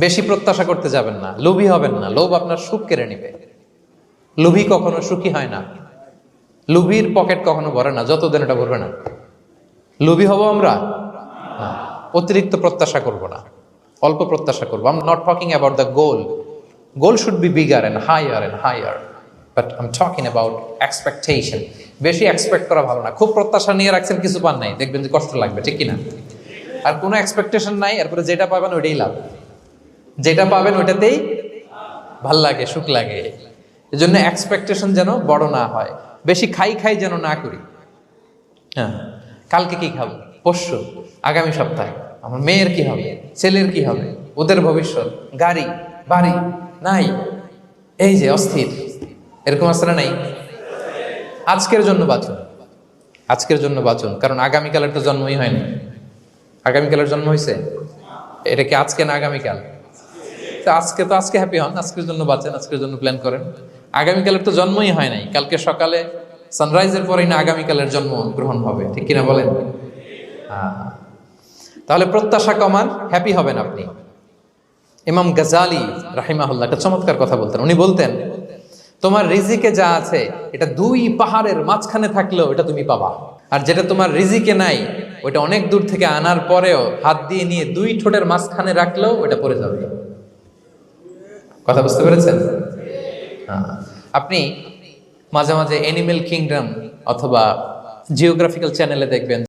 বেশি প্রত্যাশা করতে যাবেন না, লোভী হবেন না। লোভ আপনার সুখ কেড়ে নিবে। লোভী কখনো সুখী হয় না। লোভীর পকেট কখনো ভরে না, যতদিন এটা ভরবে না। লোভী হব আমরা না, অতিরিক্ত প্রত্যাশা করব না, অল্প প্রত্যাশা করবো। I am not talking about the goal. Goal should be bigger and higher, but I am talking about expectation. বেশি এক্সপেক্ট করা ভালো না। খুব প্রত্যাশা নিয়ে রাখছেন, কিছু পান নাই, দেখবেন যে কষ্ট লাগবে, ঠিক কিনা? আর কোনো এক্সপেকটেশন নাই, এরপরে যেটা পাবেন ওইটাই লাভ। যেটা পাবেন ওইটাতেই ভাল লাগে, সুখ লাগে। এই জন্য এক্সপেকটেশন যেন বড় না হয়, বেশি খাই যেন না করি। হ্যাঁ, কালকে কি খাবো, পরশু, আগামী সপ্তাহে আমার মেয়ের কি হবে, ছেলের কি হবে, ওদের ভবিষ্যৎ, গাড়ি বাড়ি নাই, এই যে অস্থির, এরকম আসলে নাই। আজকের জন্য বাঁচুন, আজকের জন্য বাঁচুন, কারণ আগামীকালের তো জন্মই হয়নি। আগামীকালের জন্ম হয়েছে, এটা কি আজকে না আগামীকাল? আজকে হ্যাপি হন, আজকের জন্য বাঁচেন, আজকের জন্য প্ল্যান করেন। আগামীকালের তো জন্মই হয় নাই। কালকে সকালে সানরাইজের পরেই না আগামীকালের জন্ম গ্রহণ হবে, ঠিক কিনা বলেন? তাহলে প্রত্যাশা কমান, হ্যাপি হবেন আপনি। ইমাম গাজালি রাহিমাহুল্লাহ একটা চমৎকার কথা বলতেন। উনি বলতেন, তোমার রিজিকে যা আছে এটা 2 পাহাড়ের মাঝখানে থাকলেও এটা তুমি পাবা, আর যেটা তোমার রিজিকে নাই ওইটা অনেক দূর থেকে আনার পরেও হাত দিয়ে নিয়ে 2 ঠোঁটের মাঝখানে রাখলেও ওইটা পড়ে যাবে। কথা বুঝতে পেরেছেন? আপনি মাঝে মাঝে অ্যানিমেল কিংডম অথবা জিওগ্রাফিক্যাল চ্যানেলে দেখবেন